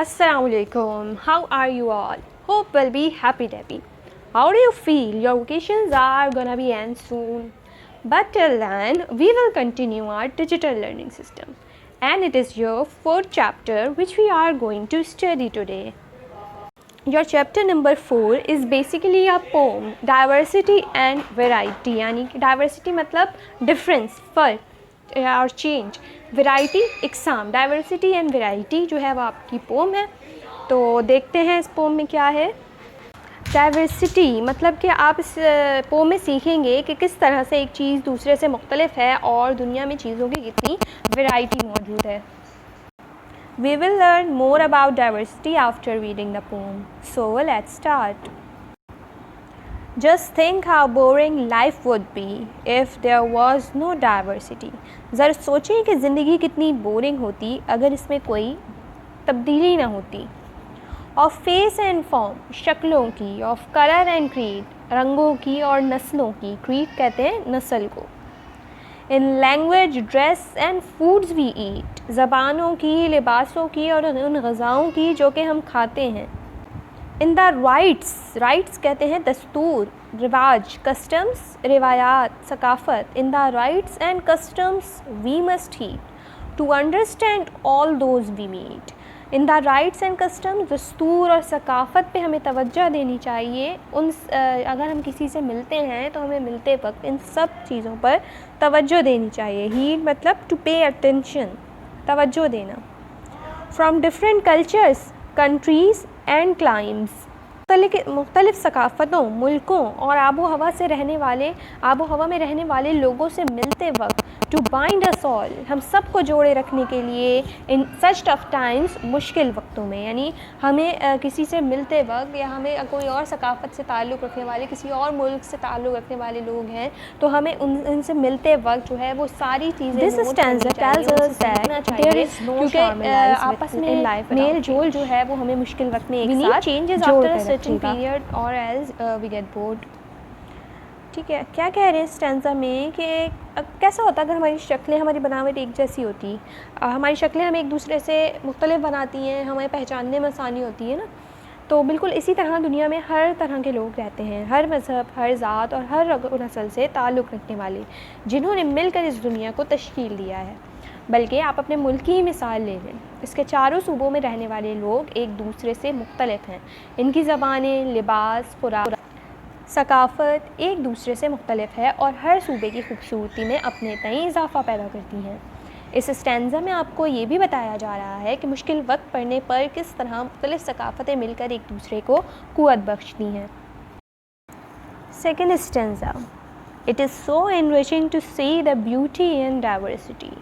Assalamu alaikum. How are you all? Hope will be happy dappy. How do you feel? Your vacations are gonna be end soon. But till then, we will continue our digital learning system. And it is your fourth chapter which we are going to study today. Your chapter number 4 is basically a poem, diversity and variety. यानी कि diversity मतलब difference, फ़र्क और change, variety exam, diversity and variety जो है वो आपकी pome है. तो देखते हैं इस पोम में क्या है. डाइवर्सिटी मतलब कि आप इस पोम में सीखेंगे कि किस तरह से एक चीज़ दूसरे से मुख्तलिफ है और दुनिया में चीज़ों की कितनी वैरायटी मौजूद है. We will learn more about diversity after reading the poem. So let's start. Just think how boring life would be if there was no diversity. ज़रा सोचें कि ज़िंदगी कितनी बोरिंग होती अगर इसमें कोई तब्दीली ना होती. Of face and form, शक्लों की. Of color and creed, रंगों की और नस्लों की. Creed कहते हैं नस्ल को. In language, dress and foods we eat, ज़बानों की, लिबासों की और उन ग़िज़ाओं की जो कि हम खाते हैं. In the rights, rights कहते हैं दस्तूर, रिवाज, customs, रिवायात, सकाफ़त. In the rights and customs we must heed to understand all those we meet. In the rights and customs, दस्तूर और सकाफ़त पे हमें तवज्जो देनी चाहिए. अगर हम किसी से मिलते हैं तो हमें मिलते वक्त इन सब चीज़ों पर तवज्जो देनी चाहिए. हीड मतलब टू पे अटेंशन, तवज्जो देना. From different cultures, countries and climbs, मुख्तलिफ़ सकाफ़तों, मुल्कों और आबो हवा में रहने वाले लोगों से मिलते वक्त. टू बाइंड अस ऑल, हम सब को जोड़े रखने के लिए. इन सच टफ टाइम्स, मुश्किल वक्तों में. यानी हमें किसी से मिलते वक्त या हमें कोई और सकाफ़त से ताल्लुक़ रखने वाले, किसी और मुल्क से ताल्लुक़ रखने वाले लोग हैं तो हमें उनसे मिलते वक्त जो है वो सारी चीज़ें क्योंकि आपस में मेल जोल जो है वो हमें मुश्किल वक्त में एक साथ changes after a certain period और एज वी गेट बोर्ड. ठीक है, क्या कह रहे हैं स्टैंजा में कि कैसा होता अगर हमारी शक्लें, हमारी बनावट एक जैसी होती. हमारी शक्लें हमें एक दूसरे से मुख्तलिफ बनाती हैं, हमें पहचानने में आसानी होती है ना. तो बिल्कुल इसी तरह दुनिया में हर तरह के लोग रहते हैं, हर मज़हब, हर ज़ात और हर नस्ल से ताल्लुक़ रखने वाले, जिन्होंने मिलकर इस दुनिया को तश्कील दिया है. बल्कि आप अपने मुल्क की ही मिसाल ले लें. इसके चारों सूबों में रहने वाले लोग एक दूसरे से मुख्तलिफ हैं. इनकी ज़बानें, लिबास, खुराक, सकाफ़त एक दूसरे से मुख्तलिफ है और हर सूबे की खूबसूरती में अपने तय इजाफ़ा पैदा करती हैं. इस स्टैंजा में आपको ये भी बताया जा रहा है कि मुश्किल वक्त पड़ने पर किस तरह मुख्तलिफ़ सकाफ़तें मिलकर एक दूसरे को क़ुव्वत बख्शती हैं. Second stanza. It is so enriching to see the beauty and diversity.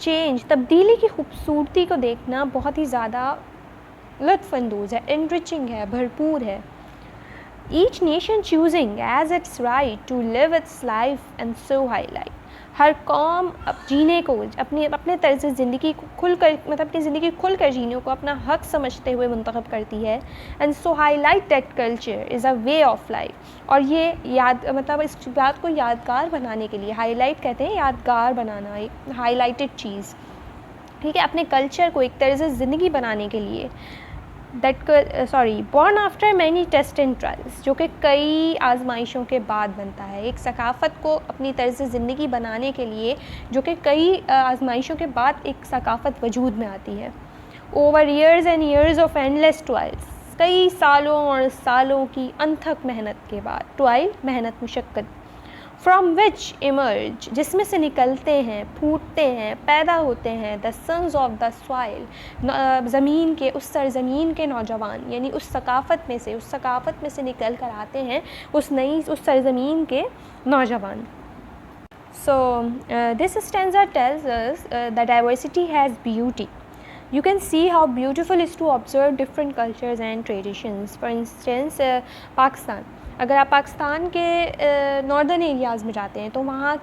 Change, तब्दीली की खूबसूरती को देखना बहुत ही ज़्यादा लुत्फ़अंदोज़ है, एनरिचिंग है, भरपूर है. Each nation choosing as its right to live its life and so highlight. हर कौम जीने को, अपने तर्ज़ ज़िंदगी को खुलकर, मतलब अपनी ज़िंदगी खुलकर जीने को अपना हक़ समझते हुए मुंतखब करती है. And so highlight that culture is a way of life. और ये मतलब इस बात को यादगार बनाने के लिए, हाईलाइट कहते हैं यादगार बनाना, एक हाईलाइटेड चीज़. ठीक है, अपने कल्चर को एक तर्ज़ ज़िंदगी बनाने के लिए. Born after many test and trials, जो कि कई आजमाइशों के बाद बनता है. एक सकाफ़त को अपनी तर्ज़ ज़िंदगी बनाने के लिए जो कि कई आजमाइशों के बाद एक सकाफ़त वजूद में आती है. Over years and years of endless trials, कई सालों और सालों की अनथक मेहनत के बाद. ट्रायल मेहनत, मुशक्क़त. फ्रॉम विच इमर्ज, जिसमें से निकलते हैं, फूटते हैं, पैदा होते हैं. The sons of the soil, ज़मीन के, उस सरज़मीन के नौजवान. यानी उस सकाफ़त में से निकल कर आते हैं उस सरज़मीन के नौजवान. So this stanza tells us the diversity has beauty. You can see how beautiful is to observe different cultures and traditions. For instance, Pakistan. اگر آپ پاکستان کے ناردرن ایریاز میں جاتے ہیں تو وہاں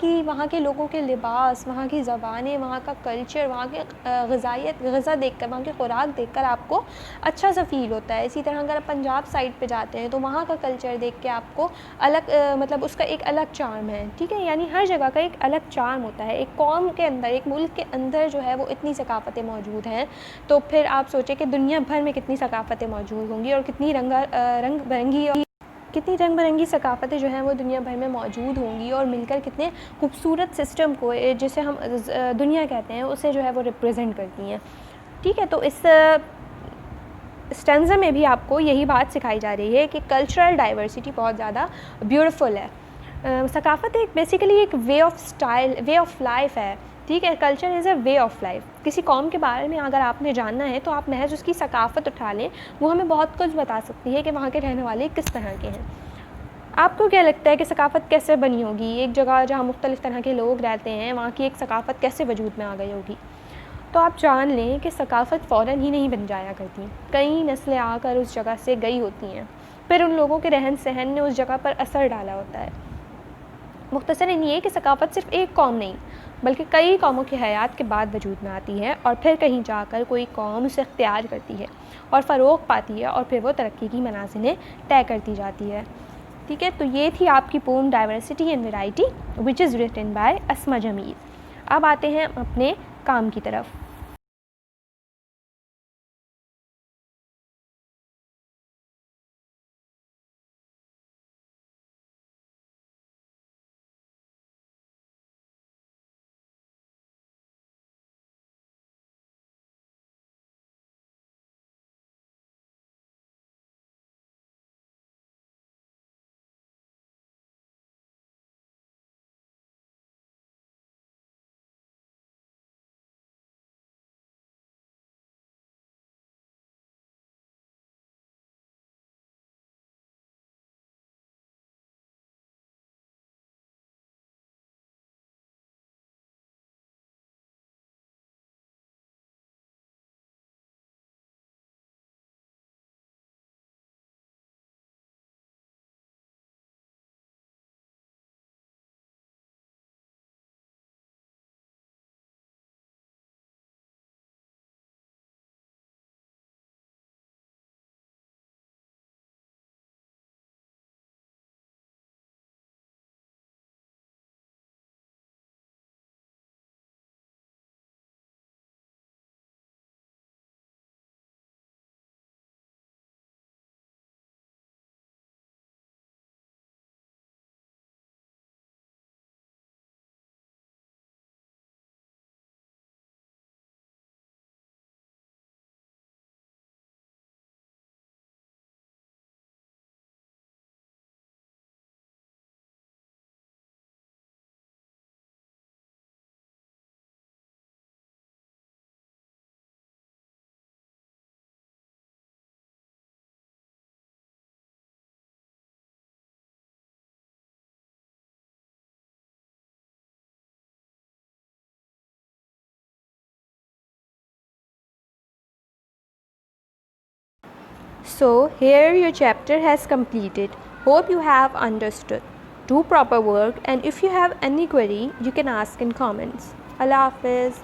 کے لوگوں کے لباس، وہاں کی زبانیں، وہاں کا کلچر، وہاں کے غذا دیکھ کر، وہاں کی خوراک دیکھ کر آپ کو اچھا سا فیل ہوتا ہے. اسی طرح اگر آپ پنجاب سائڈ پہ جاتے ہیں تو وہاں کا کلچر دیکھ کے آپ کو الگ مطلب اس کا ایک الگ چارم ہے. ٹھیک ہے، یعنی ہر جگہ کا ایک الگ چارم ہوتا ہے. ایک قوم کے اندر، ایک ملک کے اندر جو ہے وہ اتنی ثقافتیں موجود ہیں، تو پھر آپ سوچیں کہ دنیا بھر میں کتنی ثقافتیں موجود ہوں گی اور کتنی رنگ برنگی ثقافتیں جو ہیں وہ دنیا بھر میں موجود ہوں گی، اور مل کر کتنے خوبصورت سسٹم کو، جسے ہم دنیا کہتے ہیں، اسے جو ہے وہ ریپریزنٹ کرتی ہیں. ٹھیک ہے، تو اس اسٹینزا میں بھی آپ کو یہی بات سکھائی جا رہی ہے کہ کلچرل ڈائیورسٹی بہت زیادہ بیوٹیفل ہے. ثقافت ایک بیسیکلی ایک وے آف لائف ہے. ٹھیک ہے، culture is a way of life. کسی قوم کے بارے میں اگر آپ نے جاننا ہے تو آپ محض اس کی ثقافت اٹھا لیں، وہ ہمیں بہت کچھ بتا سکتی ہے کہ وہاں کے رہنے والے کس طرح کے ہیں. آپ کو کیا لگتا ہے کہ ثقافت کیسے بنی ہوگی؟ ایک جگہ جہاں مختلف طرح کے لوگ رہتے ہیں، وہاں کی ایک ثقافت کیسے وجود میں آ گئی ہوگی؟ تو آپ جان لیں کہ ثقافت فوراً ہی نہیں بن جایا کرتی. کئی نسلیں آ کر اس جگہ سے گئی ہوتی ہیں، پھر ان لوگوں کے رہن سہن نے اس جگہ پر اثر ڈالا ہوتا ہے. مختصراً یہ کہ ثقافت صرف ایک قوم نہیں بلکہ کئی قوموں کی حیات کے بعد وجود میں آتی ہے، اور پھر کہیں جا کر کوئی قوم اسے اختیار کرتی ہے اور فروغ پاتی ہے، اور پھر وہ ترقی کی منازلیں طے کرتی جاتی ہے. ٹھیک ہے، تو یہ تھی آپ کی poem diversity and variety which is written by Asma Jamil. اب آتے ہیں اپنے کام کی طرف. So, here your chapter has completed. Hope you have understood. Do proper work, and if you have any query, you can ask in comments. Allah Hafiz.